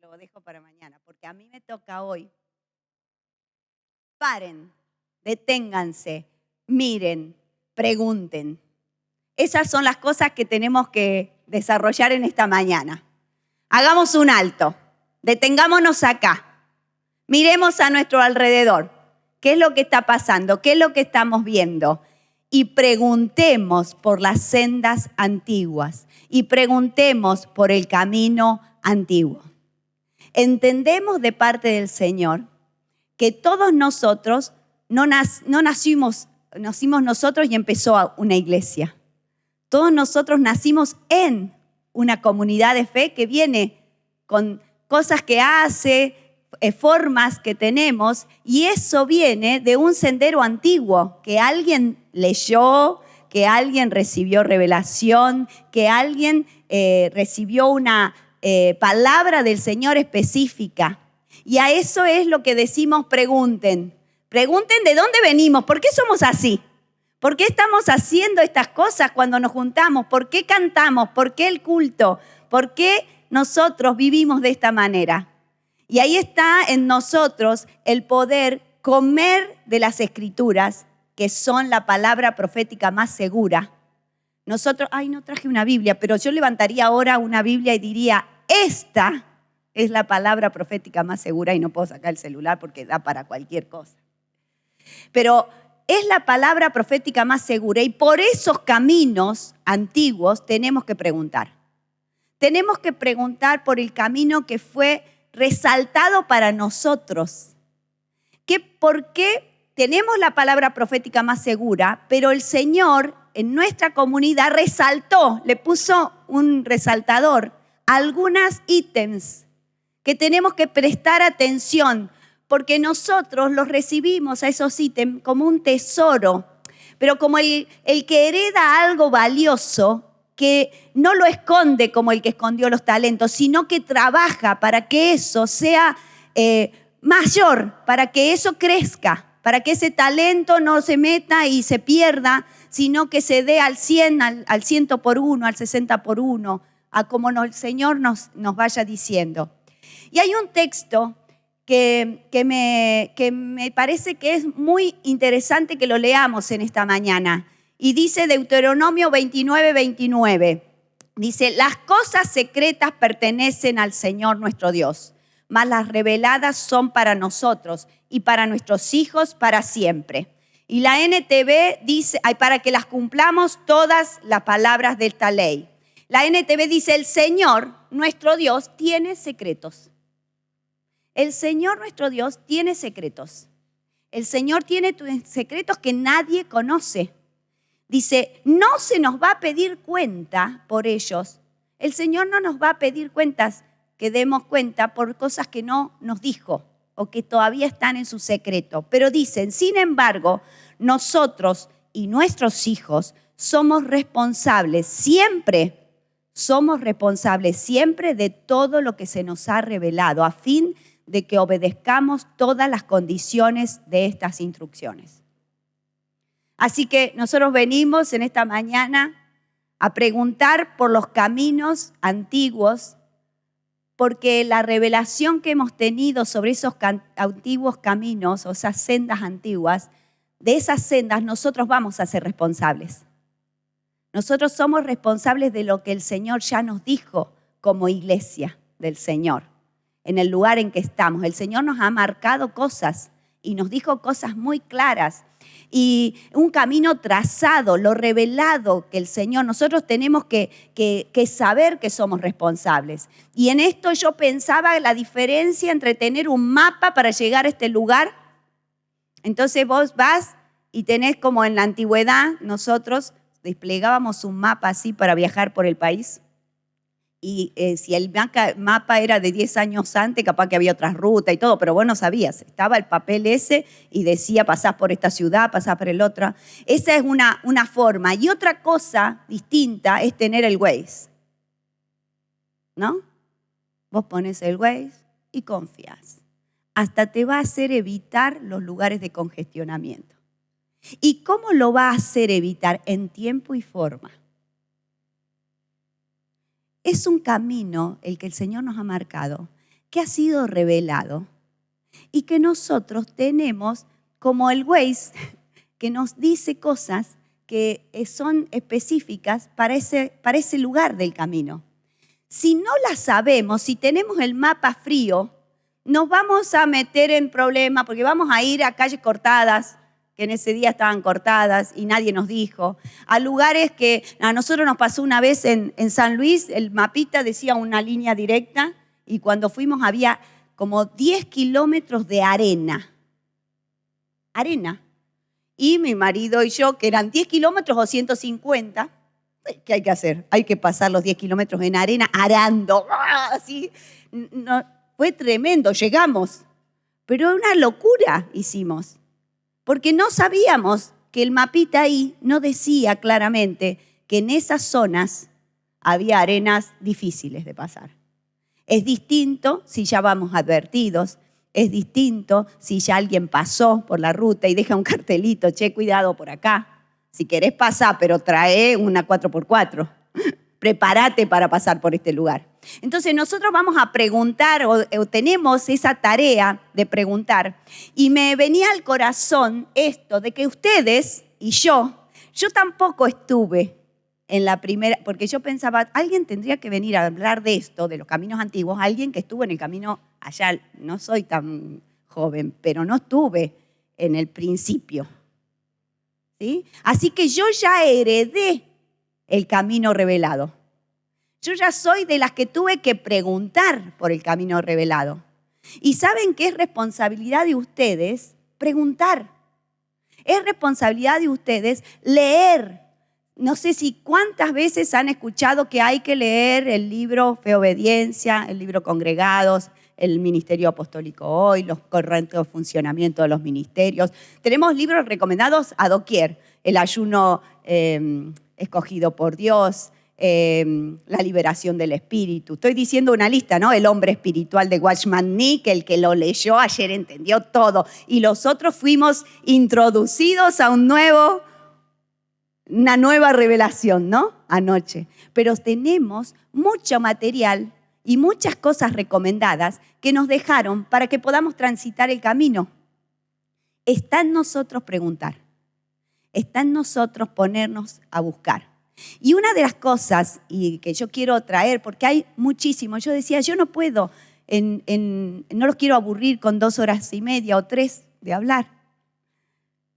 lo dejo para mañana, porque a mí me toca hoy. Paren, deténganse, miren, pregunten. Esas son las cosas que tenemos que desarrollar en esta mañana. Hagamos un alto, detengámonos acá, miremos a nuestro alrededor. ¿Qué es lo que está pasando? ¿Qué es lo que estamos viendo? Y preguntemos por las sendas antiguas y preguntemos por el camino antiguo. Entendemos de parte del Señor que todos nosotros nacimos nosotros y empezó una iglesia. Todos nosotros nacimos en una comunidad de fe que viene con cosas que hace, formas que tenemos, y eso viene de un sendero antiguo que alguien leyó, que alguien recibió revelación, que alguien recibió una palabra del Señor específica. Y a eso es lo que decimos: pregunten. Pregunten de dónde venimos, por qué somos así, por qué estamos haciendo estas cosas cuando nos juntamos, por qué cantamos, por qué el culto, por qué nosotros vivimos de esta manera. Y ahí está en nosotros el poder comer de las Escrituras, que son la palabra profética más segura. Nosotros, no traje una Biblia, pero yo levantaría ahora una Biblia y diría: esta es la palabra profética más segura, y no puedo sacar el celular porque da para cualquier cosa. Pero es la palabra profética más segura, y por esos caminos antiguos tenemos que preguntar. Tenemos que preguntar por el camino que fue resaltado para nosotros. ¿Por qué tenemos la palabra profética más segura, pero el Señor en nuestra comunidad resaltó, le puso un resaltador, algunos ítems que tenemos que prestar atención, porque nosotros los recibimos a esos ítems como un tesoro, pero como el que hereda algo valioso, que no lo esconde como el que escondió los talentos, sino que trabaja para que eso sea mayor, para que eso crezca, para que ese talento no se meta y se pierda, sino que se dé al 100, al 100 por 1, al 60 por 1, a como el Señor nos vaya diciendo. Y hay un texto que me parece que es muy interesante que lo leamos en esta mañana. Y dice Deuteronomio 29:29. Dice: las cosas secretas pertenecen al Señor nuestro Dios, mas las reveladas son para nosotros y para nuestros hijos para siempre. Y la NTV dice, para que las cumplamos todas las palabras de esta ley. La NTV dice: el Señor nuestro Dios tiene secretos. El Señor nuestro Dios tiene secretos. El Señor tiene secretos que nadie conoce. Dice: no se nos va a pedir cuenta por ellos. El Señor no nos va a pedir cuentas, que demos cuenta por cosas que no nos dijo o que todavía están en su secreto. Pero dicen: sin embargo, nosotros y nuestros hijos somos responsables siempre de todo lo que se nos ha revelado, a fin de que obedezcamos todas las condiciones de estas instrucciones. Así que nosotros venimos en esta mañana a preguntar por los caminos antiguos, porque la revelación que hemos tenido sobre esos antiguos caminos, o esas sendas antiguas, de esas sendas nosotros vamos a ser responsables. Nosotros somos responsables de lo que el Señor ya nos dijo como iglesia del Señor, en el lugar en que estamos. El Señor nos ha marcado cosas y nos dijo cosas muy claras, y un camino trazado, lo revelado que el Señor, nosotros tenemos que saber que somos responsables. Y en esto yo pensaba la diferencia entre tener un mapa para llegar a este lugar. Entonces vos vas y tenés, como en la antigüedad, nosotros desplegábamos un mapa así para viajar por el país. Y si el mapa era de 10 años antes, capaz que había otras rutas y todo, pero vos no sabías. Estaba el papel ese y decía: pasás por esta ciudad, pasás por el otro. Esa es una forma. Y otra cosa distinta es tener el Waze, ¿no? Vos pones el Waze y confías. Hasta te va a hacer evitar los lugares de congestionamiento. ¿Y cómo lo va a hacer evitar? En tiempo y forma. Es un camino el que el Señor nos ha marcado, que ha sido revelado y que nosotros tenemos como el Waze que nos dice cosas que son específicas para ese lugar del camino. Si no las sabemos, si tenemos el mapa frío, nos vamos a meter en problemas porque vamos a ir a calles cortadas, que en ese día estaban cortadas y nadie nos dijo, a lugares que a nosotros nos pasó una vez en San Luis, el mapita decía una línea directa y cuando fuimos había como 10 kilómetros de arena. Arena. Y mi marido y yo, que eran 10 kilómetros o 150, ¿qué hay que hacer? Hay que pasar los 10 kilómetros en arena arando. Así. No, fue tremendo, llegamos. Pero una locura hicimos. Porque no sabíamos que el mapita ahí no decía claramente que en esas zonas había arenas difíciles de pasar. Es distinto si ya vamos advertidos. Es distinto si ya alguien pasó por la ruta y deja un cartelito, che, cuidado por acá. Si querés pasar, pero trae una 4x4. Prepárate para pasar por este lugar. Entonces nosotros vamos a preguntar o tenemos esa tarea de preguntar. Y me venía al corazón esto de que ustedes y yo tampoco estuve en la primera, porque yo pensaba, alguien tendría que venir a hablar de esto, de los caminos antiguos, alguien que estuvo en el camino allá, no soy tan joven, pero no estuve en el principio. ¿Sí? Así que yo ya heredé el camino revelado. Yo ya soy de las que tuve que preguntar por el camino revelado. Y saben que es responsabilidad de ustedes preguntar. Es responsabilidad de ustedes leer. No sé si cuántas veces han escuchado que hay que leer el libro Fe Obediencia, el libro Congregados, el Ministerio Apostólico Hoy, los correctos funcionamientos de los ministerios. Tenemos libros recomendados a doquier. El ayuno escogido por Dios, la liberación del espíritu. Estoy diciendo una lista, ¿no? El hombre espiritual de Watchman Nee, que el que lo leyó ayer entendió todo. Y los otros fuimos introducidos a una nueva revelación, ¿no? Anoche. Pero tenemos mucho material y muchas cosas recomendadas que nos dejaron para que podamos transitar el camino. Está en nosotros preguntar. Está en nosotros ponernos a buscar. Y una de las cosas y que yo quiero traer, porque hay muchísimo, yo decía, yo no puedo, no los quiero aburrir con 2 horas y media o 3 de hablar.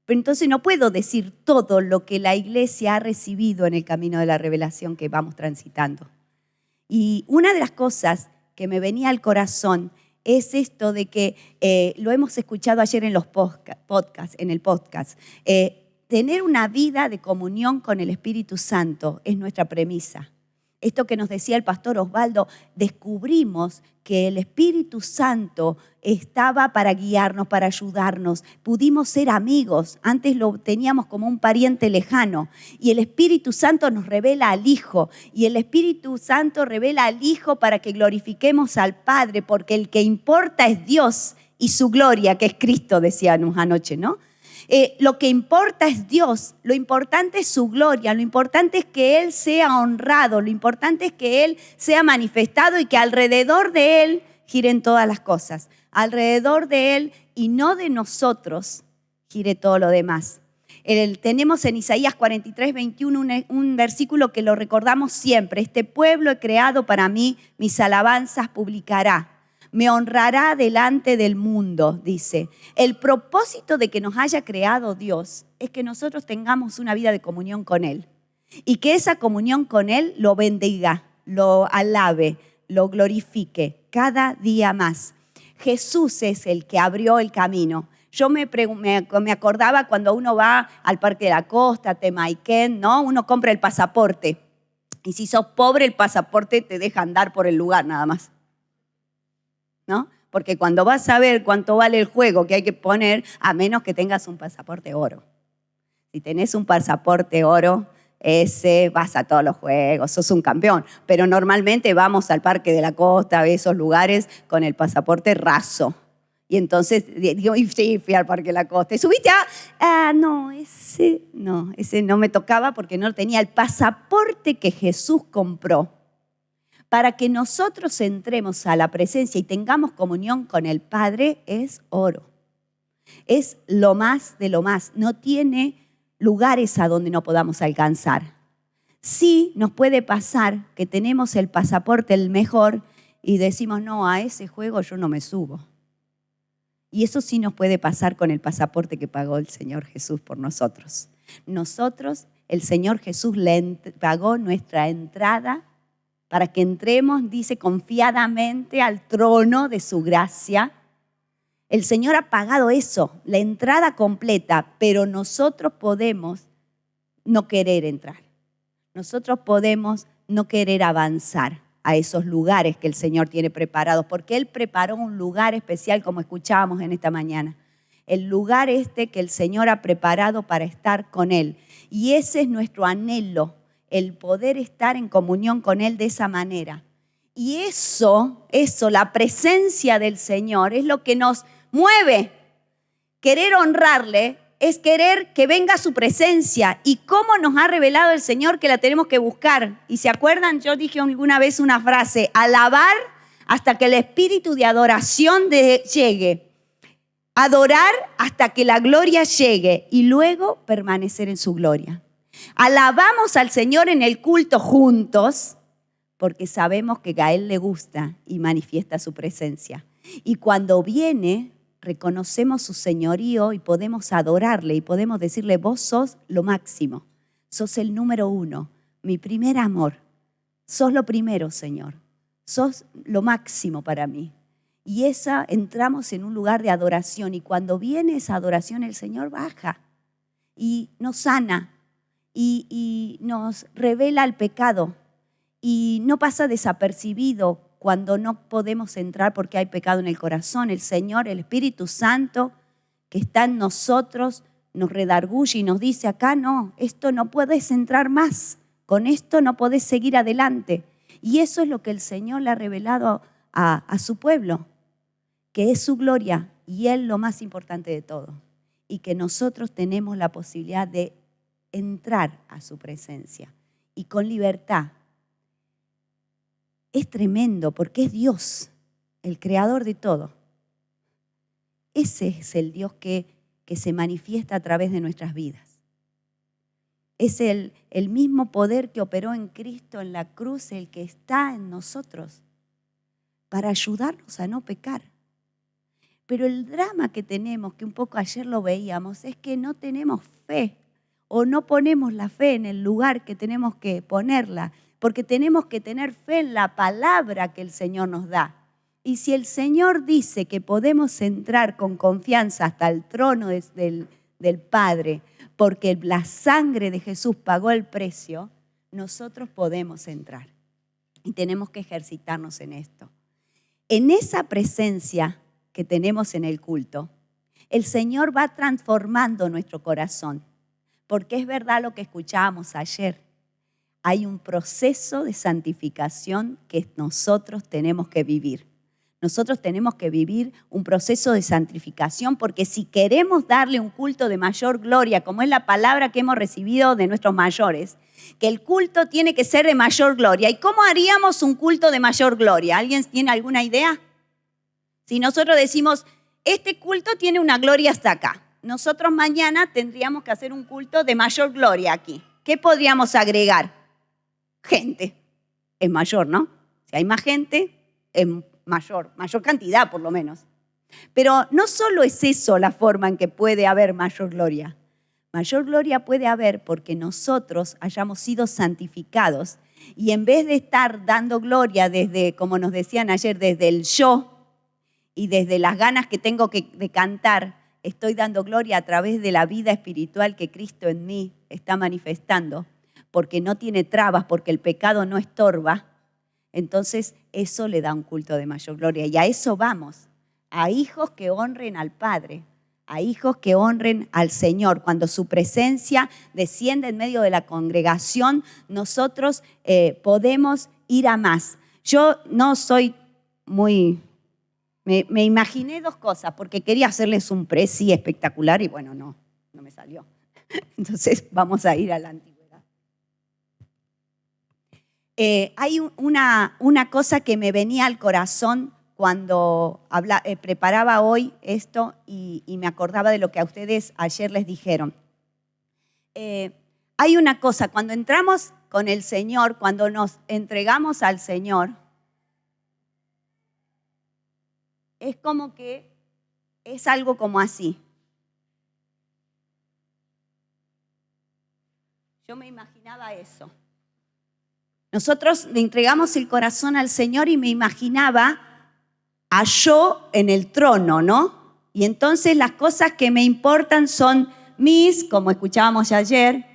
Pero entonces no puedo decir todo lo que la iglesia ha recibido en el camino de la revelación que vamos transitando. Y una de las cosas que me venía al corazón es esto de que lo hemos escuchado ayer en los podcasts, en el podcast. Tener una vida de comunión con el Espíritu Santo es nuestra premisa. Esto que nos decía el pastor Osvaldo, descubrimos que el Espíritu Santo estaba para guiarnos, para ayudarnos. Pudimos ser amigos, antes lo teníamos como un pariente lejano. Y el Espíritu Santo nos revela al Hijo. Y el Espíritu Santo revela al Hijo para que glorifiquemos al Padre, porque el que importa es Dios y su gloria, que es Cristo, decíamos anoche, ¿no? Lo que importa es Dios, lo importante es su gloria, lo importante es que Él sea honrado, lo importante es que Él sea manifestado y que alrededor de Él giren todas las cosas. Alrededor de Él y no de nosotros gire todo lo demás. Tenemos en Isaías 43, 21 un versículo que lo recordamos siempre. Este pueblo he creado para mí, mis alabanzas publicará. Me honrará delante del mundo, dice. El propósito de que nos haya creado Dios es que nosotros tengamos una vida de comunión con Él. Y que esa comunión con Él lo bendiga, lo alabe, lo glorifique cada día más. Jesús es el que abrió el camino. Yo me acordaba cuando uno va al Parque de la Costa, a Temaiken, ¿no? Uno compra el pasaporte. Y si sos pobre, el pasaporte te deja andar por el lugar nada más, ¿no? Porque cuando vas a ver cuánto vale el juego que hay que poner, a menos que tengas un pasaporte oro. Si tenés un pasaporte oro, ese vas a todos los juegos, sos un campeón. Pero normalmente vamos al Parque de la Costa, a esos lugares con el pasaporte raso. Y entonces digo, sí, fui al Parque de la Costa. ¿Y subiste no, ese no me tocaba porque no tenía el pasaporte que Jesús compró para que nosotros entremos a la presencia y tengamos comunión con el Padre es oro. Es lo más de lo más. No tiene lugares a donde no podamos alcanzar. Sí nos puede pasar que tenemos el pasaporte el mejor y decimos, no, a ese juego yo no me subo. Y eso sí nos puede pasar con el pasaporte que pagó el Señor Jesús por nosotros. Nosotros, el Señor Jesús le pagó nuestra entrada para que entremos, dice, confiadamente al trono de su gracia. El Señor ha pagado eso, la entrada completa, pero nosotros podemos no querer entrar. Nosotros podemos no querer avanzar a esos lugares que el Señor tiene preparados, porque Él preparó un lugar especial, como escuchábamos en esta mañana. El lugar que el Señor ha preparado para estar con Él. Y ese es nuestro anhelo, el poder estar en comunión con Él de esa manera. Y eso, la presencia del Señor, es lo que nos mueve. Querer honrarle es querer que venga su presencia. ¿Y cómo nos ha revelado el Señor que la tenemos que buscar? ¿Y se acuerdan? Yo dije alguna vez una frase, alabar hasta que el espíritu de adoración llegue. Adorar hasta que la gloria llegue y luego permanecer en su gloria. Alabamos al Señor en el culto juntos porque sabemos que a Él le gusta y manifiesta su presencia. Y cuando viene, reconocemos su señorío y podemos adorarle y podemos decirle, vos sos lo máximo, sos el número uno, mi primer amor, sos lo primero, Señor, sos lo máximo para mí. Y entramos en un lugar de adoración y cuando viene esa adoración el Señor baja y nos sana y nos revela el pecado y no pasa desapercibido cuando no podemos entrar porque hay pecado en el corazón. El Señor, el Espíritu Santo que está en nosotros nos redarguye y nos dice acá no, esto no puedes entrar más, con esto no podés seguir adelante. Y eso es lo que el Señor le ha revelado a su pueblo, que es su gloria y Él lo más importante de todo. Y que nosotros tenemos la posibilidad de entrar a su presencia y con libertad. Es tremendo porque es Dios, el creador de todo. Ese es el Dios que se manifiesta a través de nuestras vidas. Es el mismo poder que operó en Cristo en la cruz, el que está en nosotros para ayudarnos a no pecar. Pero el drama que tenemos, que un poco ayer lo veíamos, es que no tenemos fe o no ponemos la fe en el lugar que tenemos que ponerla, porque tenemos que tener fe en la palabra que el Señor nos da. Y si el Señor dice que podemos entrar con confianza hasta el trono del Padre, porque la sangre de Jesús pagó el precio, nosotros podemos entrar. Y tenemos que ejercitarnos en esto. En esa presencia que tenemos en el culto, el Señor va transformando nuestro corazón. Porque es verdad lo que escuchábamos ayer. Hay un proceso de santificación que nosotros tenemos que vivir. Nosotros tenemos que vivir un proceso de santificación porque si queremos darle un culto de mayor gloria, como es la palabra que hemos recibido de nuestros mayores, que el culto tiene que ser de mayor gloria. ¿Y cómo haríamos un culto de mayor gloria? ¿Alguien tiene alguna idea? Si nosotros decimos, este culto tiene una gloria hasta acá, nosotros mañana tendríamos que hacer un culto de mayor gloria aquí. ¿Qué podríamos agregar? Gente. Es mayor, ¿no? Si hay más gente, es mayor cantidad por lo menos. Pero no solo es eso la forma en que puede haber mayor gloria. Mayor gloria puede haber porque nosotros hayamos sido santificados y en vez de estar dando gloria desde, como nos decían ayer, desde el yo y desde las ganas que tengo de cantar, estoy dando gloria a través de la vida espiritual que Cristo en mí está manifestando, porque no tiene trabas, porque el pecado no estorba. Entonces eso le da un culto de mayor gloria. Y a eso vamos, a hijos que honren al Padre, a hijos que honren al Señor. Cuando su presencia desciende en medio de la congregación, nosotros podemos ir a más. Yo no soy muy... Me imaginé dos cosas, porque quería hacerles un presi espectacular y bueno, no me salió. Entonces vamos a ir a la antigüedad. Hay una cosa que me venía al corazón cuando preparaba hoy esto y me acordaba de lo que a ustedes ayer les dijeron. Hay una cosa, cuando entramos con el Señor, cuando nos entregamos al Señor, es como que es algo como así. Yo me imaginaba eso. Nosotros le entregamos el corazón al Señor y me imaginaba a yo en el trono, ¿no? Y entonces las cosas que me importan son mis, como escuchábamos ayer,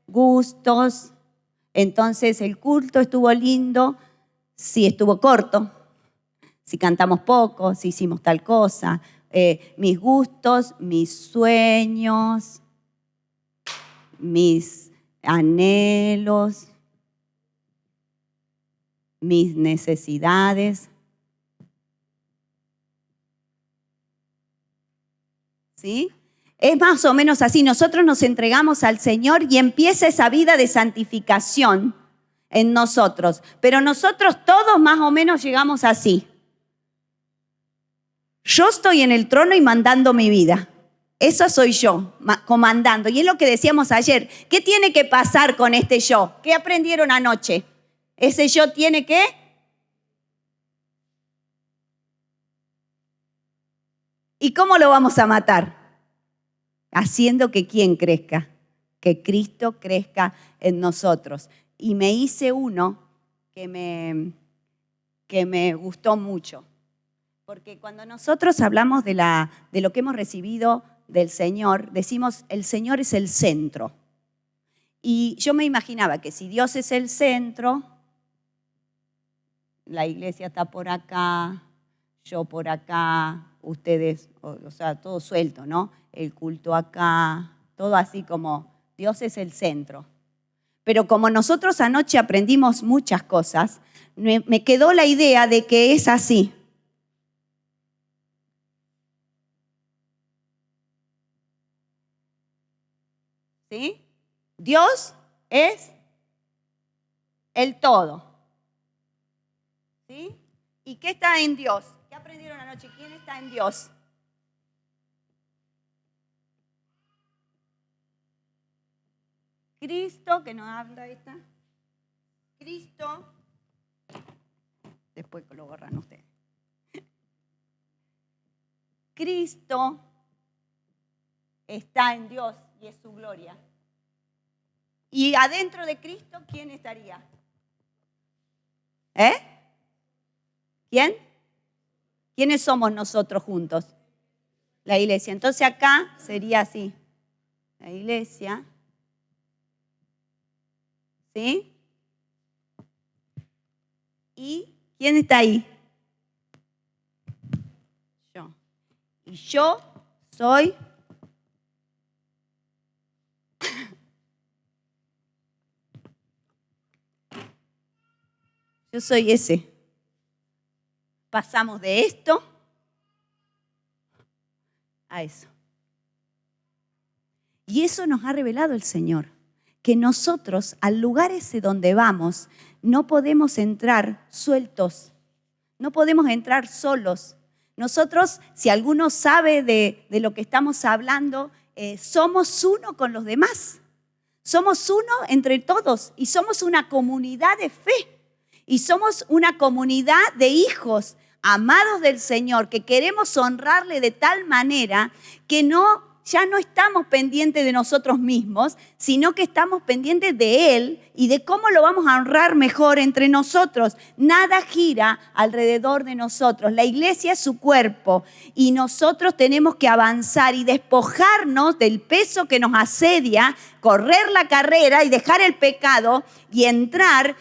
gustos. Entonces el culto estuvo lindo, si estuvo corto, si cantamos poco, si hicimos tal cosa. Mis gustos, mis sueños, mis anhelos, mis necesidades. ¿Sí? Es más o menos así. Nosotros nos entregamos al Señor y empieza esa vida de santificación en nosotros. Pero nosotros todos más o menos llegamos así. Yo estoy en el trono y mandando mi vida. Eso soy yo, comandando. Y es lo que decíamos ayer. ¿Qué tiene que pasar con este yo? ¿Qué aprendieron anoche? Ese yo tiene que... ¿Y cómo lo vamos a matar? Haciendo que ¿quién crezca? Que Cristo crezca en nosotros. Y me hice uno que me gustó mucho. Porque cuando nosotros hablamos de lo que hemos recibido del Señor, decimos el Señor es el centro. Y yo me imaginaba que si Dios es el centro, la iglesia está por acá, yo por acá, ustedes, o sea, todo suelto, ¿no? El culto acá, todo así como Dios es el centro. Pero como nosotros anoche aprendimos muchas cosas, me quedó la idea de que es así. ¿Sí? Dios es el todo. ¿Sí? ¿Y qué está en Dios? ¿Qué aprendieron anoche? ¿Quién está en Dios? Cristo, que nos habla esta. Cristo, después lo borran ustedes. Cristo está en Dios y es su gloria. Y adentro de Cristo, ¿quién estaría? ¿Quién? ¿Quiénes somos nosotros juntos? La iglesia. Entonces acá sería así. La iglesia. ¿Sí? ¿Y quién está ahí? Yo. Y yo soy... Yo soy ese. Pasamos de esto a eso. Y eso nos ha revelado el Señor, que nosotros al lugar ese donde vamos no podemos entrar sueltos, no podemos entrar solos. Nosotros, si alguno sabe de lo que estamos hablando, somos uno con los demás. Somos uno entre todos y somos una comunidad de fe. Y somos una comunidad de hijos amados del Señor que queremos honrarle de tal manera que ya no estamos pendientes de nosotros mismos, sino que estamos pendientes de Él y de cómo lo vamos a honrar mejor entre nosotros. Nada gira alrededor de nosotros. La iglesia es su cuerpo y nosotros tenemos que avanzar y despojarnos del peso que nos asedia, correr la carrera y dejar el pecado y entrar.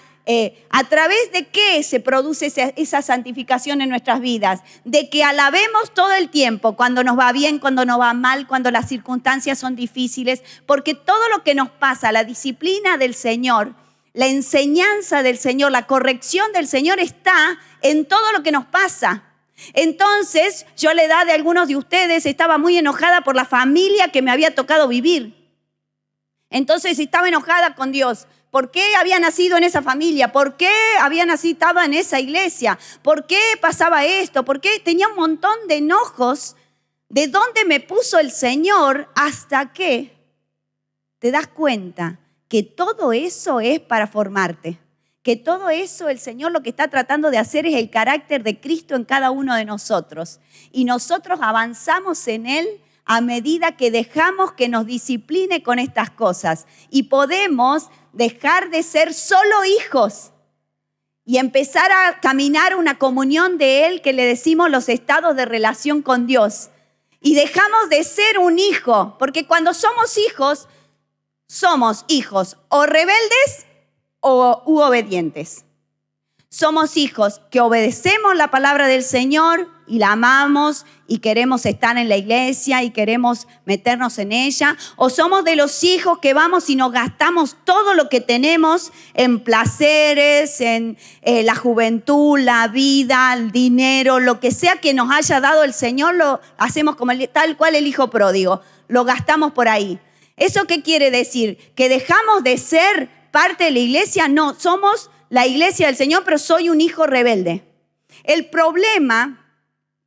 ¿A través de qué se produce esa santificación en nuestras vidas? De que alabemos todo el tiempo, cuando nos va bien, cuando nos va mal, cuando las circunstancias son difíciles, porque todo lo que nos pasa, la disciplina del Señor, la enseñanza del Señor, la corrección del Señor está en todo lo que nos pasa. Entonces, yo a la edad de algunos de ustedes estaba muy enojada por la familia que me había tocado vivir. Entonces estaba enojada con Dios. ¿por qué había nacido en esa familia? ¿Por qué estaba en esa iglesia? ¿Por qué pasaba esto? ¿Por qué? Tenía un montón de enojos de dónde me puso el Señor, hasta que te das cuenta que todo eso es para formarte. Que todo eso el Señor lo que está tratando de hacer es el carácter de Cristo en cada uno de nosotros. Y nosotros avanzamos en Él a medida que dejamos que nos discipline con estas cosas. Y podemos dejar de ser solo hijos y empezar a caminar una comunión de Él que le decimos los estados de relación con Dios. Y dejamos de ser un hijo, porque cuando somos hijos o rebeldes u obedientes. Somos hijos que obedecemos la palabra del Señor y la amamos y queremos estar en la iglesia y queremos meternos en ella. O somos de los hijos que vamos y nos gastamos todo lo que tenemos en placeres, en la juventud, la vida, el dinero, lo que sea que nos haya dado el Señor, lo hacemos como tal cual el hijo pródigo. Lo gastamos por ahí. ¿Eso qué quiere decir? ¿Que dejamos de ser parte de la iglesia? No, somos la iglesia del Señor, pero soy un hijo rebelde. El problema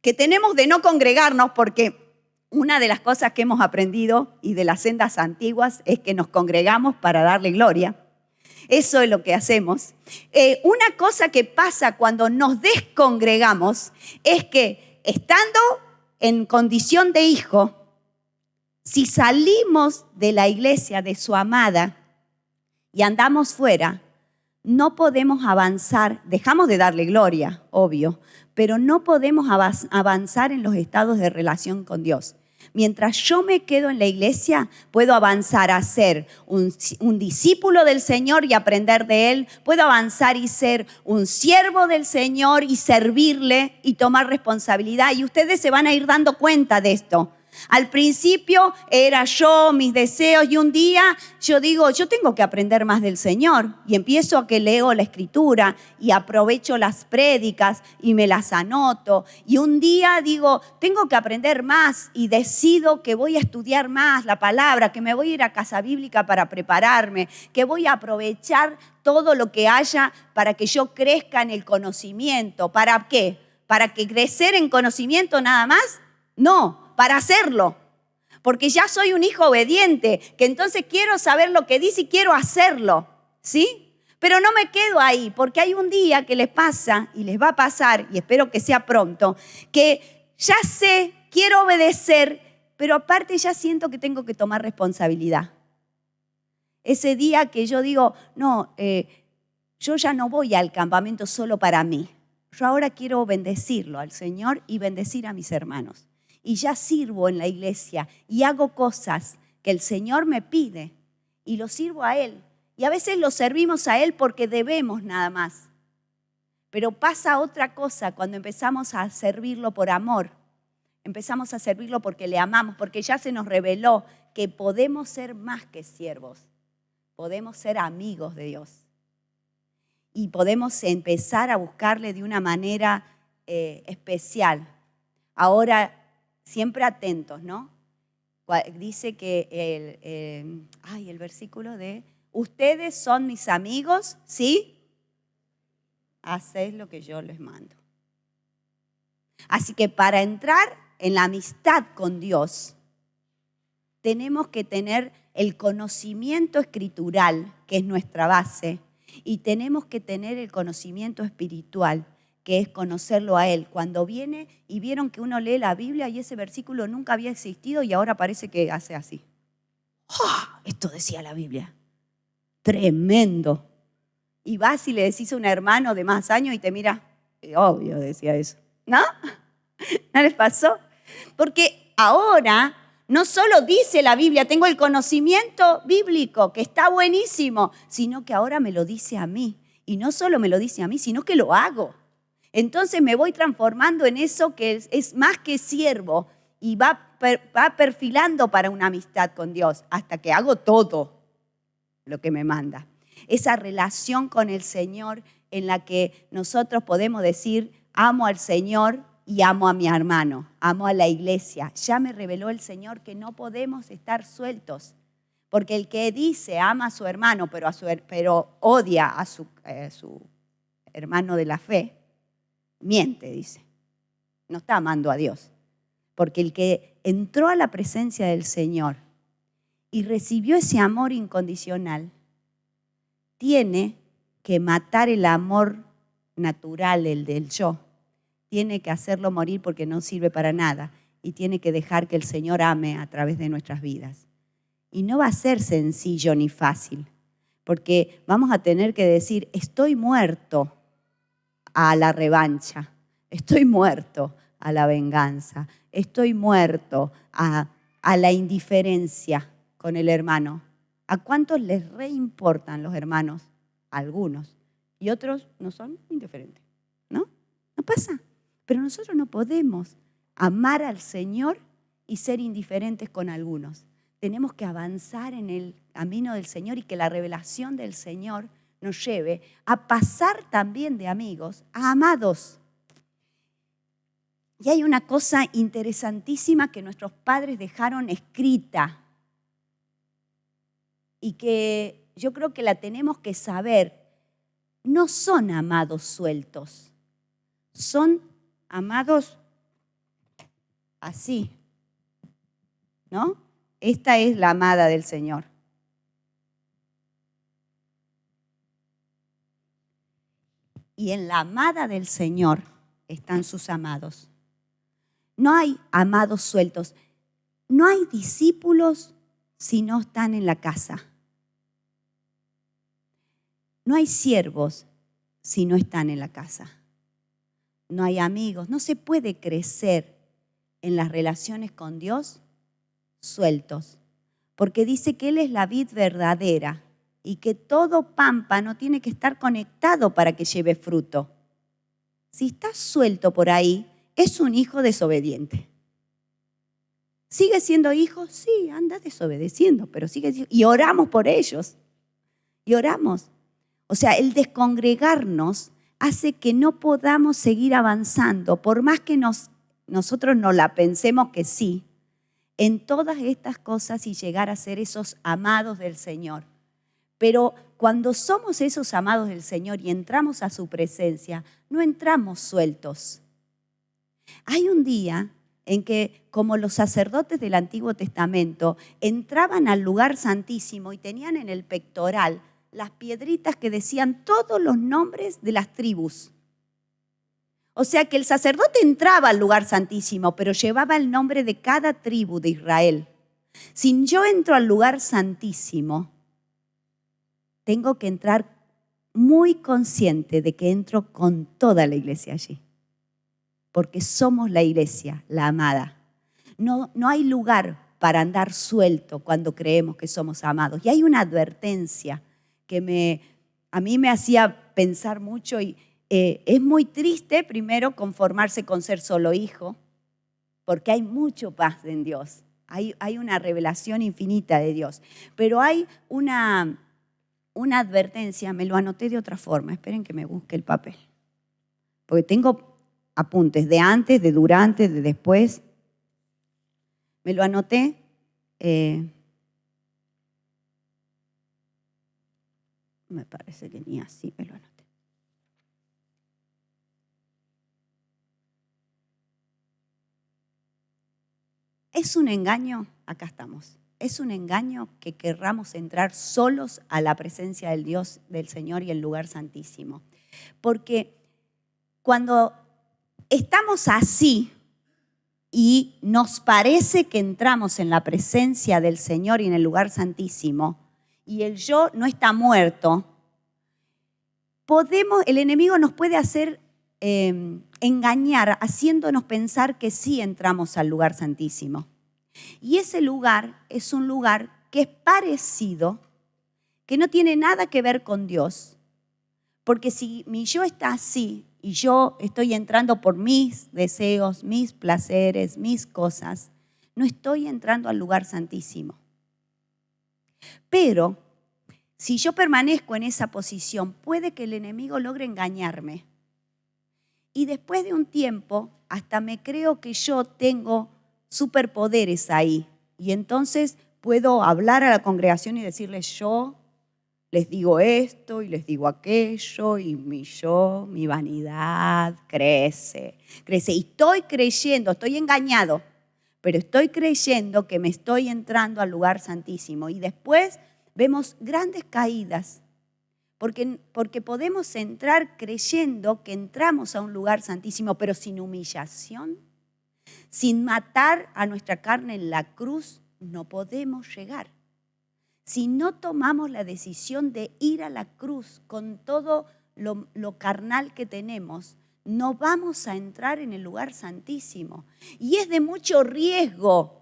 que tenemos de no congregarnos, porque una de las cosas que hemos aprendido y de las sendas antiguas es que nos congregamos para darle gloria. Eso es lo que hacemos. Una cosa que pasa cuando nos descongregamos es que estando en condición de hijo, si salimos de la iglesia de su amada y andamos fuera, no podemos avanzar, dejamos de darle gloria, obvio, pero no podemos avanzar en los estados de relación con Dios. Mientras yo me quedo en la iglesia, puedo avanzar a ser un discípulo del Señor y aprender de Él. Puedo avanzar y ser un siervo del Señor y servirle y tomar responsabilidad. Y ustedes se van a ir dando cuenta de esto. Al principio era yo, mis deseos, y un día yo digo, yo tengo que aprender más del Señor. Y empiezo a que leo la Escritura y aprovecho las prédicas y me las anoto. Y un día digo, tengo que aprender más y decido que voy a estudiar más la palabra, que me voy a ir a casa bíblica para prepararme, que voy a aprovechar todo lo que haya para que yo crezca en el conocimiento. ¿Para qué? ¿Para que crecer en conocimiento nada más? No. Para hacerlo, porque ya soy un hijo obediente, que entonces quiero saber lo que dice y quiero hacerlo, ¿sí? Pero no me quedo ahí, porque hay un día que les pasa y les va a pasar, y espero que sea pronto, que ya sé, quiero obedecer, pero aparte ya siento que tengo que tomar responsabilidad. Ese día que yo digo, no, yo ya no voy al campamento solo para mí, yo ahora quiero bendecirlo al Señor y bendecir a mis hermanos. Y ya sirvo en la iglesia y hago cosas que el Señor me pide y lo sirvo a Él. Y a veces lo servimos a Él porque debemos nada más. Pero pasa otra cosa cuando empezamos a servirlo por amor. Empezamos a servirlo porque le amamos, porque ya se nos reveló que podemos ser más que siervos. Podemos ser amigos de Dios. Y podemos empezar a buscarle de una manera especial. Ahora, siempre atentos, ¿no? Dice que el versículo de, ustedes son mis amigos, ¿sí? Haced lo que yo les mando. Así que para entrar en la amistad con Dios, tenemos que tener el conocimiento escritural, que es nuestra base, y tenemos que tener el conocimiento espiritual, que es conocerlo a Él. Cuando viene y vieron que uno lee la Biblia y ese versículo nunca había existido y ahora parece que hace así. ¡Oh! Esto decía la Biblia. Tremendo. Y vas y le decís a un hermano de más años y te mira, obvio decía eso. ¿No? ¿No les pasó? Porque ahora no solo dice la Biblia, tengo el conocimiento bíblico, que está buenísimo, sino que ahora me lo dice a mí. Y no solo me lo dice a mí, sino que lo hago. Entonces me voy transformando en eso que es más que siervo y va perfilando para una amistad con Dios hasta que hago todo lo que me manda. Esa relación con el Señor en la que nosotros podemos decir, amo al Señor y amo a mi hermano, amo a la iglesia. Ya me reveló el Señor que no podemos estar sueltos. Porque el que dice ama a su hermano, pero odia a su hermano de la fe, miente, dice. No está amando a Dios. Porque el que entró a la presencia del Señor y recibió ese amor incondicional, tiene que matar el amor natural, el del yo. Tiene que hacerlo morir porque no sirve para nada. Y tiene que dejar que el Señor ame a través de nuestras vidas. Y no va a ser sencillo ni fácil, porque vamos a tener que decir, estoy muerto a la revancha, estoy muerto a la venganza, estoy muerto a la indiferencia con el hermano. ¿A cuántos les reimportan los hermanos? A algunos. Y otros no son indiferentes, ¿no? No pasa. Pero nosotros no podemos amar al Señor y ser indiferentes con algunos. Tenemos que avanzar en el camino del Señor y que la revelación del Señor nos lleve a pasar también de amigos a amados. Y hay una cosa interesantísima que nuestros padres dejaron escrita y que yo creo que la tenemos que saber. No son amados sueltos, son amados así, ¿no? Esta es la amada del Señor. Y en la amada del Señor están sus amados. No hay amados sueltos. No hay discípulos si no están en la casa. No hay siervos si no están en la casa. No hay amigos. No se puede crecer en las relaciones con Dios sueltos, porque dice que Él es la vid verdadera y que todo pámpano tiene que estar conectado para que lleve fruto. Si está suelto por ahí, es un hijo desobediente. ¿Sigue siendo hijo? Sí, anda desobedeciendo, pero sigue siendo. Y oramos por ellos. Y oramos. O sea, el descongregarnos hace que no podamos seguir avanzando, por más que nosotros no la pensemos que sí, en todas estas cosas y llegar a ser esos amados del Señor. Pero cuando somos esos amados del Señor y entramos a su presencia, no entramos sueltos. Hay un día en que, como los sacerdotes del Antiguo Testamento, entraban al lugar santísimo y tenían en el pectoral las piedritas que decían todos los nombres de las tribus. O sea que el sacerdote entraba al lugar santísimo, pero llevaba el nombre de cada tribu de Israel. Si yo entro al lugar santísimo, tengo que entrar muy consciente de que entro con toda la iglesia allí. Porque somos la iglesia, la amada. No hay lugar para andar suelto cuando creemos que somos amados. Y hay una advertencia que a mí me hacía pensar mucho y es muy triste, primero, conformarse con ser solo hijo, porque hay mucho paz en Dios. Hay una revelación infinita de Dios. Pero hay una advertencia, me lo anoté de otra forma. Esperen que me busque el papel. Porque tengo apuntes de antes, de durante, de después. Me lo anoté. Me parece que ni así me lo anoté. Es un engaño, acá estamos, es un engaño que querramos entrar solos a la presencia del Dios, del Señor y el lugar santísimo. Porque cuando estamos así y nos parece que entramos en la presencia del Señor y en el lugar santísimo y el yo no está muerto, el enemigo nos puede hacer engañar, haciéndonos pensar que sí entramos al lugar santísimo. Y ese lugar es un lugar que es parecido, que no tiene nada que ver con Dios, porque si mi yo está así y yo estoy entrando por mis deseos, mis placeres, mis cosas, no estoy entrando al lugar santísimo. Pero si yo permanezco en esa posición, puede que el enemigo logre engañarme. Y después de un tiempo, hasta me creo que yo tengo superpoderes ahí. Y entonces puedo hablar a la congregación y decirles yo les digo esto y les digo aquello y mi vanidad crece. Y estoy creyendo, estoy engañado, pero estoy creyendo que me estoy entrando al lugar santísimo. Y después vemos grandes caídas, porque podemos entrar creyendo que entramos a un lugar santísimo, pero sin humillación, sin matar a nuestra carne en la cruz, no podemos llegar. Si no tomamos la decisión de ir a la cruz con todo lo carnal que tenemos, no vamos a entrar en el lugar santísimo. Y es de mucho riesgo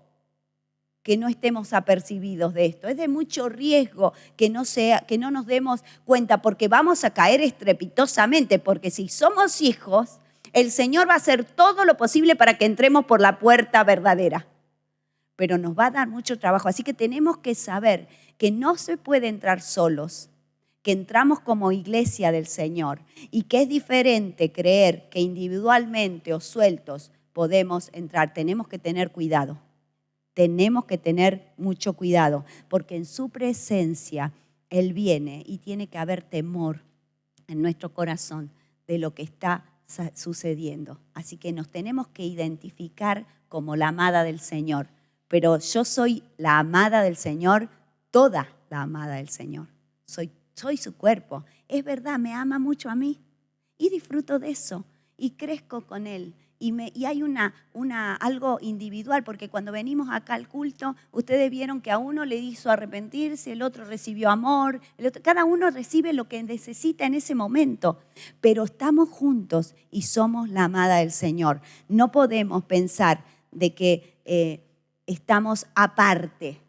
que no estemos apercibidos de esto. Es de mucho riesgo que no nos demos cuenta, porque vamos a caer estrepitosamente, porque si somos hijos, el Señor va a hacer todo lo posible para que entremos por la puerta verdadera. Pero nos va a dar mucho trabajo. Así que tenemos que saber que no se puede entrar solos, que entramos como iglesia del Señor y que es diferente creer que individualmente o sueltos podemos entrar. Tenemos que tener cuidado. Tenemos que tener mucho cuidado, porque en su presencia Él viene y tiene que haber temor en nuestro corazón de lo que está sucediendo. Así que nos tenemos que identificar como la amada del Señor. Pero yo soy la amada del Señor, toda la amada del Señor. Soy su cuerpo. Es verdad, me ama mucho a mí y disfruto de eso y crezco con Él. Y hay algo individual, porque cuando venimos acá al culto, ustedes vieron que a uno le hizo arrepentirse, el otro recibió amor, cada uno recibe lo que necesita en ese momento. Pero estamos juntos y somos la amada del Señor. No podemos pensar de que estamos aparte,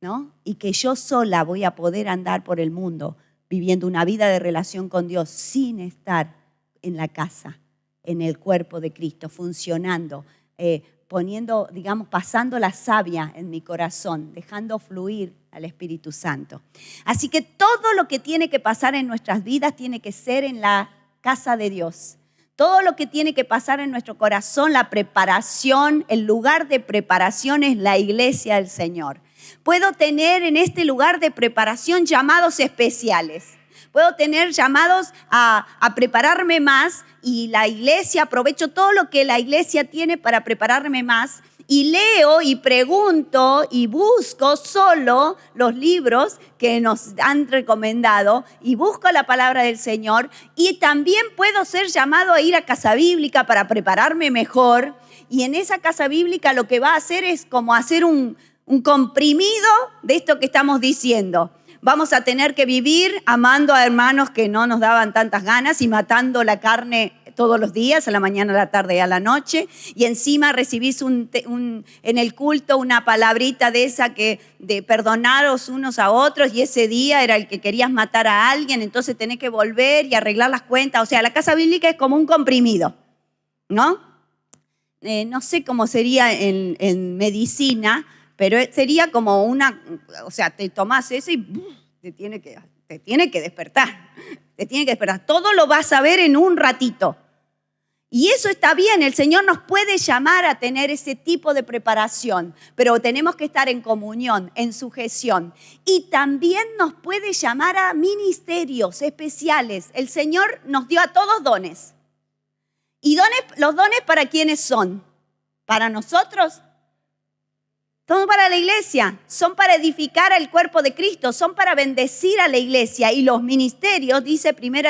¿no? Y que yo sola voy a poder andar por el mundo viviendo una vida de relación con Dios sin estar en la casa, en el cuerpo de Cristo, funcionando, pasando la savia en mi corazón, dejando fluir al Espíritu Santo. Así que todo lo que tiene que pasar en nuestras vidas tiene que ser en la casa de Dios. Todo lo que tiene que pasar en nuestro corazón, la preparación, el lugar de preparación es la iglesia del Señor. Puedo tener en este lugar de preparación llamados especiales. Puedo tener llamados a prepararme más y la iglesia, aprovecho todo lo que la iglesia tiene para prepararme más y leo y pregunto y busco solo los libros que nos han recomendado y busco la palabra del Señor, y también puedo ser llamado a ir a casa bíblica para prepararme mejor, y en esa casa bíblica lo que va a hacer es como hacer un comprimido de esto que estamos diciendo. Vamos a tener que vivir amando a hermanos que no nos daban tantas ganas y matando la carne todos los días, a la mañana, a la tarde y a la noche. Y encima recibís en el culto una palabrita de esa de perdonaros unos a otros, y ese día era el que querías matar a alguien, entonces tenés que volver y arreglar las cuentas. O sea, la casa bíblica es como un comprimido, ¿no? No sé cómo sería en medicina, pero sería como o sea, te tomás eso y te tiene que despertar. Te tiene que despertar. Todo lo vas a ver en un ratito. Y eso está bien, el Señor nos puede llamar a tener ese tipo de preparación, pero tenemos que estar en comunión, en sujeción. Y también nos puede llamar a ministerios especiales. El Señor nos dio a todos dones. ¿Y los dones para quiénes son? ¿Para nosotros? Son para la iglesia, son para edificar al cuerpo de Cristo, son para bendecir a la iglesia. Y los ministerios, dice 1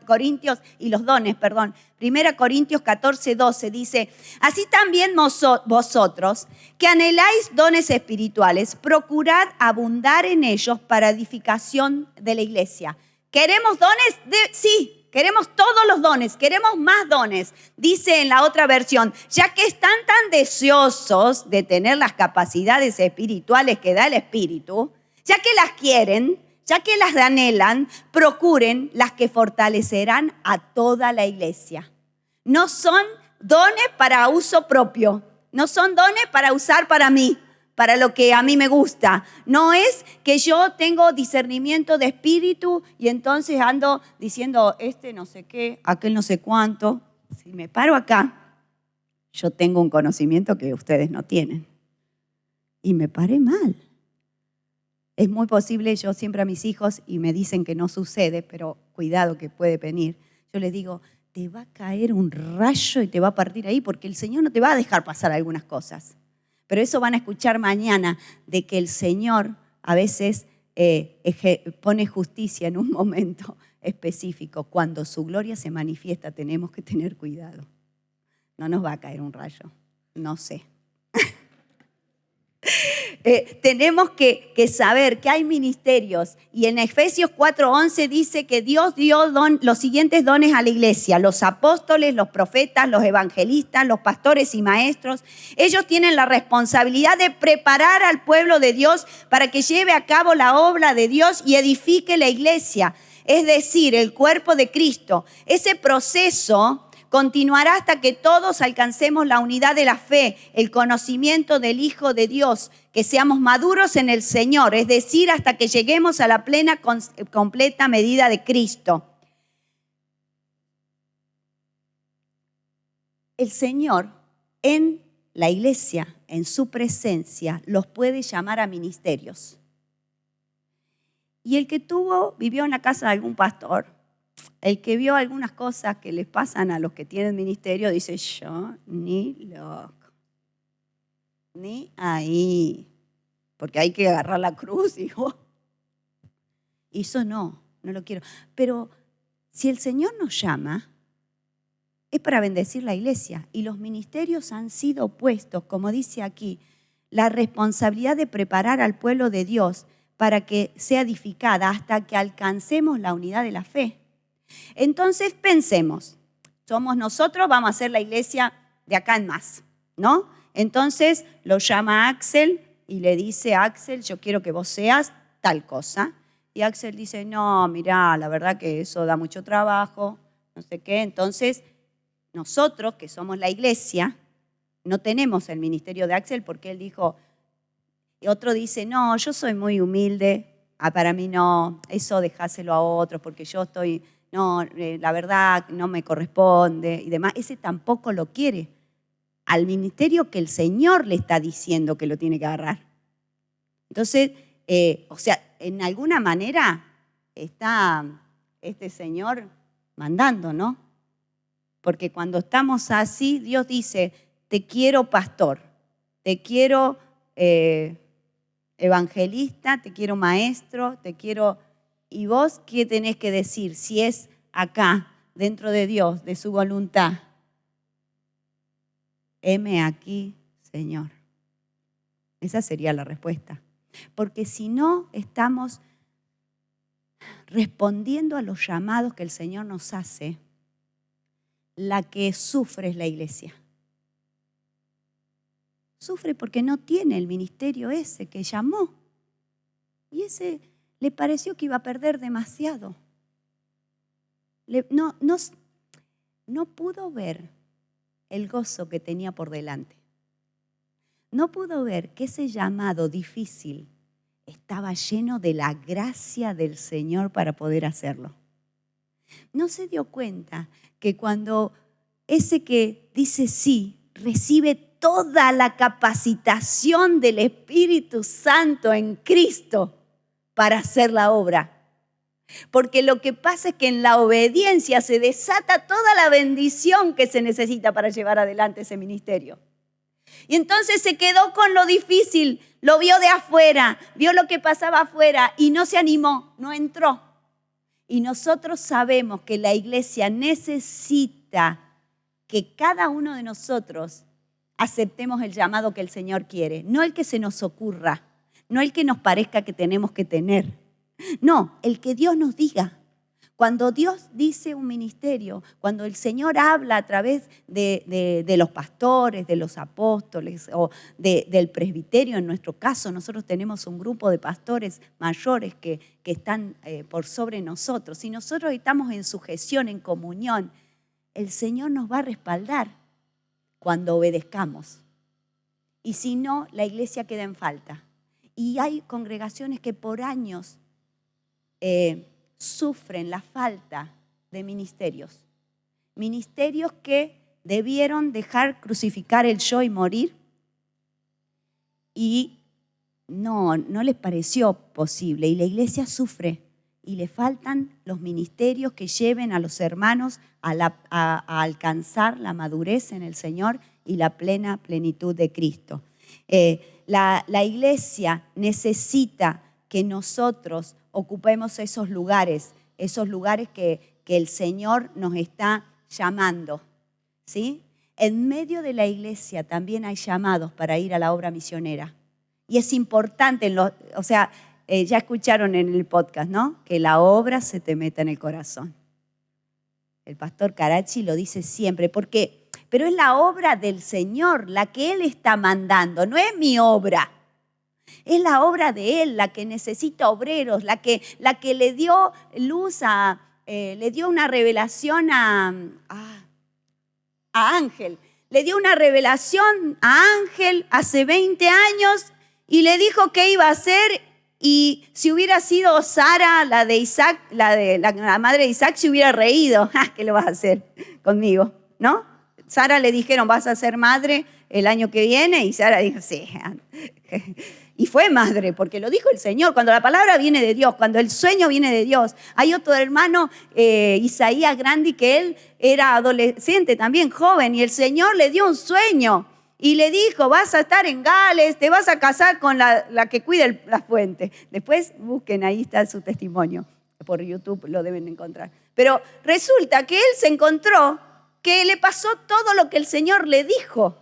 Corintios, y los dones, 1 Corintios 14:12, dice: así también vosotros, que anheláis dones espirituales, procurad abundar en ellos para edificación de la iglesia. ¿Queremos dones? Sí. Queremos todos los dones, queremos más dones. Dice en la otra versión, ya que están tan deseosos de tener las capacidades espirituales que da el Espíritu, ya que las quieren, ya que las anhelan, procuren las que fortalecerán a toda la iglesia. No son dones para uso propio, no son dones para usar para mí, para lo que a mí me gusta. No es que yo tengo discernimiento de espíritu y entonces ando diciendo no sé qué, aquel no sé cuánto. Si me paro acá, yo tengo un conocimiento que ustedes no tienen. Y me paré mal. Es muy posible, yo siempre a mis hijos, y me dicen que no sucede, pero cuidado que puede venir, yo les digo, te va a caer un rayo y te va a partir ahí, porque el Señor no te va a dejar pasar algunas cosas. Pero eso van a escuchar mañana, de que el Señor a veces pone justicia en un momento específico. Cuando su gloria se manifiesta, tenemos que tener cuidado. No nos va a caer un rayo, no sé. Tenemos que saber que hay ministerios, y en Efesios 4:11 dice que Dios dio los siguientes dones a la iglesia: los apóstoles, los profetas, los evangelistas, los pastores y maestros. Ellos tienen la responsabilidad de preparar al pueblo de Dios para que lleve a cabo la obra de Dios y edifique la iglesia, es decir, el cuerpo de Cristo. Ese proceso continuará hasta que todos alcancemos la unidad de la fe, el conocimiento del Hijo de Dios, que seamos maduros en el Señor, es decir, hasta que lleguemos a la plena, completa medida de Cristo. El Señor en la iglesia, en su presencia, los puede llamar a ministerios. Y el que vivió en la casa de algún pastor, el que vio algunas cosas que les pasan a los que tienen ministerio, dice, yo ni loco, ni ahí, porque hay que agarrar la cruz, hijo. Y eso no lo quiero. Pero si el Señor nos llama, es para bendecir la iglesia. Y los ministerios han sido puestos, como dice aquí, la responsabilidad de preparar al pueblo de Dios para que sea edificada hasta que alcancemos la unidad de la fe. Entonces pensemos, somos nosotros, vamos a ser la iglesia de acá en más, ¿no? Entonces lo llama Axel y le dice, Axel, yo quiero que vos seas tal cosa. Y Axel dice, no, mirá, la verdad que eso da mucho trabajo, no sé qué. Entonces nosotros, que somos la iglesia, no tenemos el ministerio de Axel porque él dijo, y otro dice, no, yo soy muy humilde, para mí no, eso dejáselo a otros porque yo estoy... No, la verdad no me corresponde y demás. Ese tampoco lo quiere. Al ministerio que el Señor le está diciendo que lo tiene que agarrar. Entonces, en alguna manera está este Señor mandando, ¿no? Porque cuando estamos así, Dios dice, te quiero pastor, te quiero evangelista, te quiero maestro, te quiero... ¿Y vos qué tenés que decir? Si es acá, dentro de Dios, de su voluntad. Heme aquí, Señor. Esa sería la respuesta. Porque si no, estamos respondiendo a los llamados que el Señor nos hace, la que sufre es la iglesia. Sufre porque no tiene el ministerio ese que llamó. Y ese... le pareció que iba a perder demasiado. No pudo ver el gozo que tenía por delante. No pudo ver que ese llamado difícil estaba lleno de la gracia del Señor para poder hacerlo. No se dio cuenta que cuando ese que dice sí, recibe toda la capacitación del Espíritu Santo en Cristo, para hacer la obra. Porque lo que pasa es que en la obediencia se desata toda la bendición que se necesita para llevar adelante ese ministerio. Y entonces se quedó con lo difícil, lo vio de afuera, vio lo que pasaba afuera y no se animó, no entró. Y nosotros sabemos que la iglesia necesita que cada uno de nosotros aceptemos el llamado que el Señor quiere, no el que se nos ocurra. No el que nos parezca que tenemos que tener. No, el que Dios nos diga. Cuando Dios dice un ministerio, cuando el Señor habla a través de los pastores, de los apóstoles o del presbiterio, en nuestro caso, nosotros tenemos un grupo de pastores mayores que están por sobre nosotros. Si nosotros estamos en sujeción, en comunión, el Señor nos va a respaldar cuando obedezcamos. Y si no, la iglesia queda en falta. Y hay congregaciones que por años sufren la falta de ministerios. Ministerios que debieron dejar crucificar el yo y morir. Y no les pareció posible y la iglesia sufre y le faltan los ministerios que lleven a los hermanos a alcanzar la madurez en el Señor y la plena plenitud de Cristo. La iglesia necesita que nosotros ocupemos esos lugares que el Señor nos está llamando, ¿sí? En medio de la iglesia también hay llamados para ir a la obra misionera. Y es importante, ya escucharon en el podcast, ¿no? Que la obra se te meta en el corazón. El pastor Carachi lo dice siempre, pero es la obra del Señor, la que Él está mandando, no es mi obra. Es la obra de Él, la que necesita obreros, la que le dio luz le dio una revelación a Ángel. Le dio una revelación a Ángel hace 20 años y le dijo qué iba a hacer. Y si hubiera sido Sara, la de Isaac, la madre de Isaac, se hubiera reído. ¿Qué lo vas a hacer conmigo? ¿No? Sara le dijeron, vas a ser madre el año que viene. Y Sara dijo, sí. Y fue madre, porque lo dijo el Señor. Cuando la palabra viene de Dios, cuando el sueño viene de Dios. Hay otro hermano, Isaías Grandi, que él era adolescente también, joven, y el Señor le dio un sueño. Y le dijo, vas a estar en Gales, te vas a casar con la que cuide la fuente. Después busquen, ahí está su testimonio. Por YouTube lo deben encontrar. Pero resulta que él se encontró que le pasó todo lo que el Señor le dijo.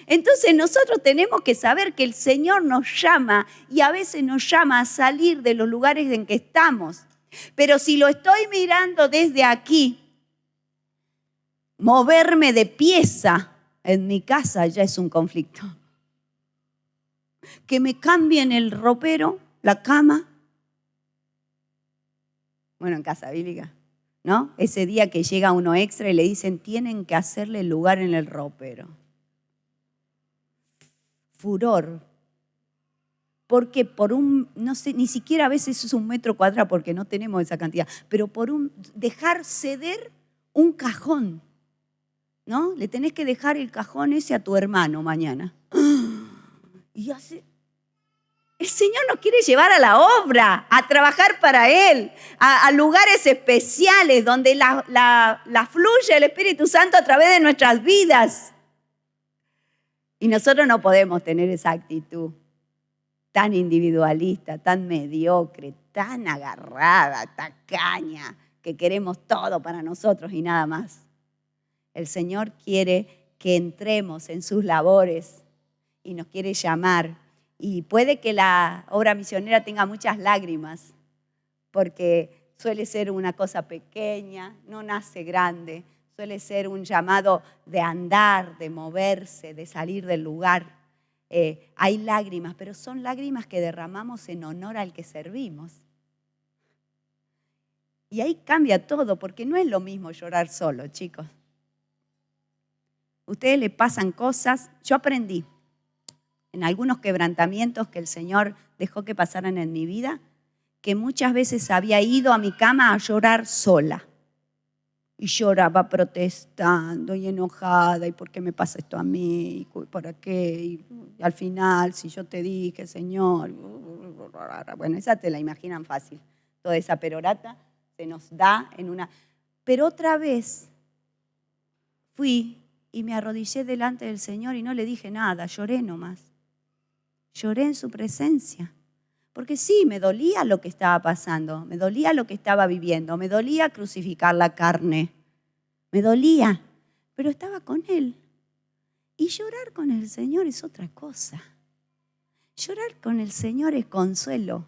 Entonces nosotros tenemos que saber que el Señor nos llama y a veces nos llama a salir de los lugares en que estamos. Pero si lo estoy mirando desde aquí, moverme de pieza en mi casa ya es un conflicto. Que me cambien el ropero, la cama. Bueno, en casa bíblica, ¿no? Ese día que llega uno extra y le dicen, tienen que hacerle lugar en el ropero. Furor. Porque no sé, ni siquiera a veces es 1 metro cuadrado porque no tenemos esa cantidad, pero dejar ceder un cajón, ¿no? Le tenés que dejar el cajón ese a tu hermano mañana. Y el Señor nos quiere llevar a la obra, a trabajar para Él, a lugares especiales donde la fluye el Espíritu Santo a través de nuestras vidas. Y nosotros no podemos tener esa actitud tan individualista, tan mediocre, tan agarrada, tacaña, que queremos todo para nosotros y nada más. El Señor quiere que entremos en sus labores y nos quiere llamar. Y puede que la obra misionera tenga muchas lágrimas, porque suele ser una cosa pequeña, no nace grande. Suele ser un llamado de andar, de moverse, de salir del lugar. Hay lágrimas, pero son lágrimas que derramamos en honor al que servimos. Y ahí cambia todo, porque no es lo mismo llorar solo, chicos. Ustedes le pasan cosas. Yo aprendí en algunos quebrantamientos que el Señor dejó que pasaran en mi vida, que muchas veces había ido a mi cama a llorar sola. Y lloraba protestando y enojada, ¿y por qué me pasa esto a mí? ¿Y por qué? Y al final, si yo te dije, Señor, bueno, esa te la imaginan fácil. Toda esa perorata se nos da en una... Pero otra vez fui y me arrodillé delante del Señor y no le dije nada, lloré nomás. Lloré en su presencia. Porque sí, me dolía lo que estaba pasando, me dolía lo que estaba viviendo, me dolía crucificar la carne, me dolía, pero estaba con Él. Y llorar con el Señor es otra cosa. Llorar con el Señor es consuelo,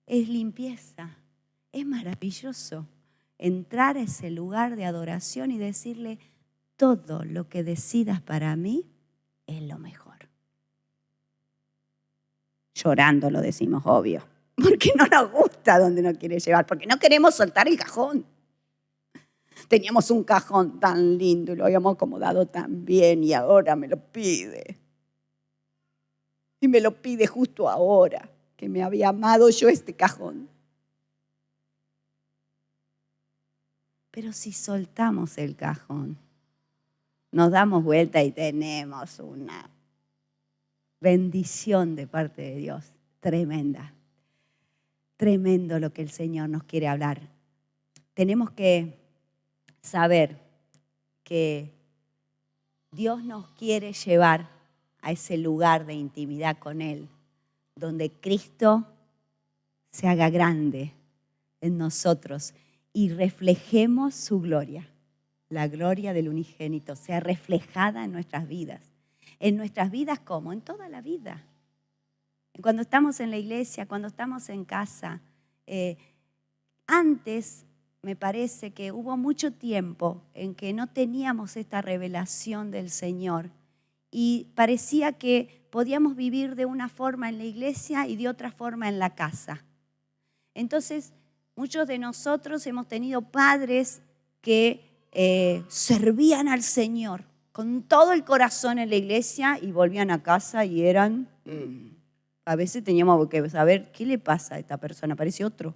es limpieza, es maravilloso entrar a ese lugar de adoración y decirle, todo lo que decidas para mí es lo mejor. Llorando lo decimos, obvio, porque no nos gusta donde nos quiere llevar, porque no queremos soltar el cajón. Teníamos un cajón tan lindo y lo habíamos acomodado tan bien y ahora me lo pide. Y me lo pide justo ahora, que me había amado yo este cajón. Pero si soltamos el cajón, nos damos vuelta y tenemos una bendición de parte de Dios, tremenda. Tremendo lo que el Señor nos quiere hablar. Tenemos que saber que Dios nos quiere llevar a ese lugar de intimidad con Él, donde Cristo se haga grande en nosotros y reflejemos su gloria. La gloria del unigénito sea reflejada en nuestras vidas. En nuestras vidas, ¿cómo? En toda la vida. Cuando estamos en la iglesia, cuando estamos en casa. Antes me parece que hubo mucho tiempo en que no teníamos esta revelación del Señor y parecía que podíamos vivir de una forma en la iglesia y de otra forma en la casa. Entonces, muchos de nosotros hemos tenido padres que servían al Señor con todo el corazón en la iglesia y volvían a casa y eran... A veces teníamos que saber qué le pasa a esta persona, parece otro.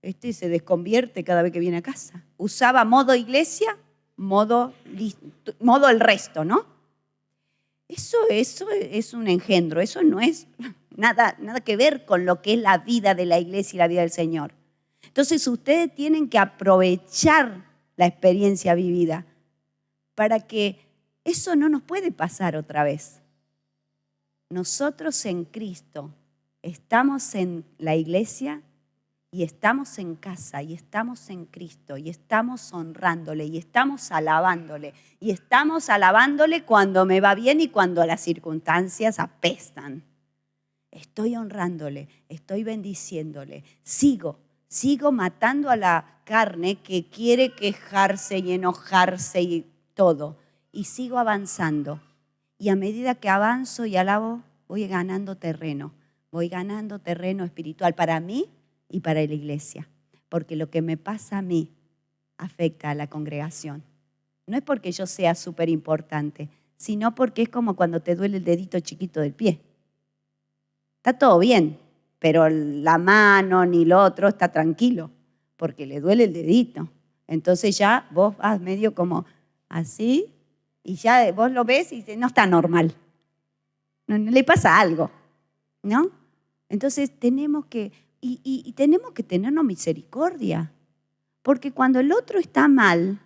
Este se desconvierte cada vez que viene a casa. Usaba modo iglesia, modo el resto, ¿no? Eso es un engendro, eso no es nada que ver con lo que es la vida de la iglesia y la vida del Señor. Entonces ustedes tienen que aprovechar la experiencia vivida para que eso no nos puede pasar otra vez. Nosotros en Cristo estamos en la iglesia y estamos en casa y estamos en Cristo y estamos honrándole y estamos alabándole y estamos alabándole cuando me va bien y cuando las circunstancias apestan. Estoy honrándole, estoy bendiciéndole, sigo matando a la carne que quiere quejarse y enojarse y todo y sigo avanzando. Y a medida que avanzo y alabo, voy ganando terreno espiritual para mí y para la iglesia. Porque lo que me pasa a mí afecta a la congregación. No es porque yo sea súper importante, sino porque es como cuando te duele el dedito chiquito del pie. Está todo bien, pero la mano ni lo otro está tranquilo, porque le duele el dedito. Entonces ya vos vas medio como así, y ya vos lo ves y dices, no está normal. No le pasa algo, ¿no? Entonces tenemos que, y tenemos que tenernos misericordia. Porque cuando el otro está mal,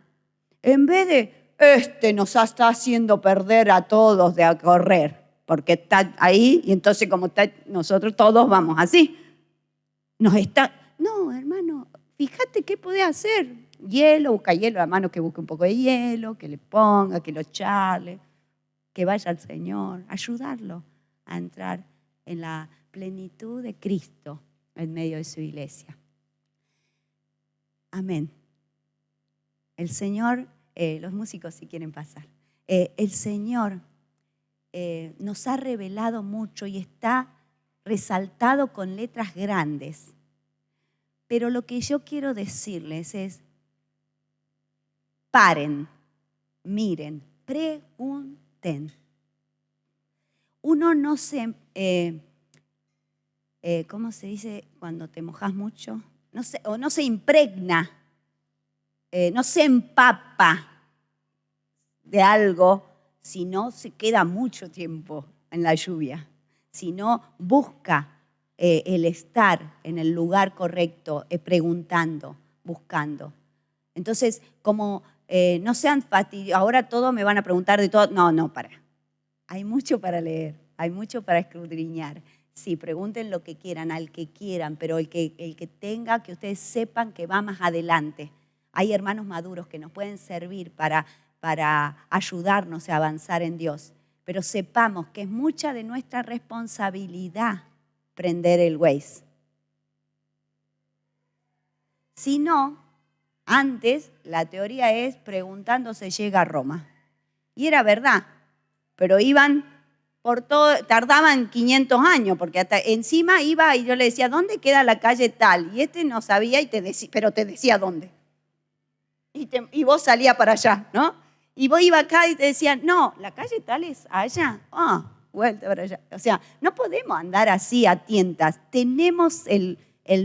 en vez de, nos está haciendo perder a todos de a correr, porque está ahí y entonces como está, nosotros todos vamos así. No, hermano, fíjate qué puede hacer. Hielo, busca hielo, hermano, que busque un poco de hielo, que le ponga, que lo charle, que vaya al Señor, ayudarlo a entrar en la plenitud de Cristo en medio de su iglesia. Amén. El Señor, los músicos si quieren pasar, el Señor nos ha revelado mucho y está resaltado con letras grandes. Pero lo que yo quiero decirles es, paren, miren, pregunten. Uno no se, ¿cómo se dice cuando te mojas mucho? No se impregna, no se empapa de algo si no se queda mucho tiempo en la lluvia, si no busca el estar en el lugar correcto, preguntando, buscando. Entonces, como no sean fastidiosos, ahora todos me van a preguntar de todo. No, para. Hay mucho para leer, hay mucho para escudriñar. Sí, pregunten lo que quieran, al que quieran, pero el que tenga, que ustedes sepan que va más adelante. Hay hermanos maduros que nos pueden servir para ayudarnos a avanzar en Dios. Pero sepamos que es mucha de nuestra responsabilidad prender el Waze. Si no, antes la teoría es preguntando se llega a Roma. Y era verdad, pero iban por todo, tardaban 500 años, porque hasta encima iba y yo le decía, ¿dónde queda la calle tal? Y este no sabía, pero te decía dónde. Y vos salías para allá, ¿no? Y vos ibas acá y te decían, no, la calle tal es allá. Vuelta para allá. O sea, no podemos andar así a tientas. Tenemos el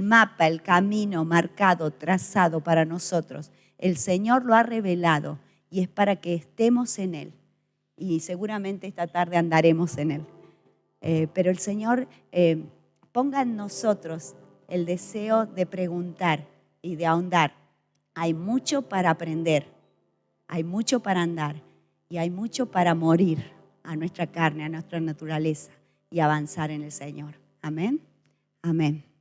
mapa, el camino marcado, trazado para nosotros. El Señor lo ha revelado y es para que estemos en Él. Y seguramente esta tarde andaremos en Él. pero el Señor ponga en nosotros el deseo de preguntar y de ahondar. Hay mucho para aprender, hay mucho para andar y hay mucho para morir a nuestra carne, a nuestra naturaleza y avanzar en el Señor. Amén. Amén.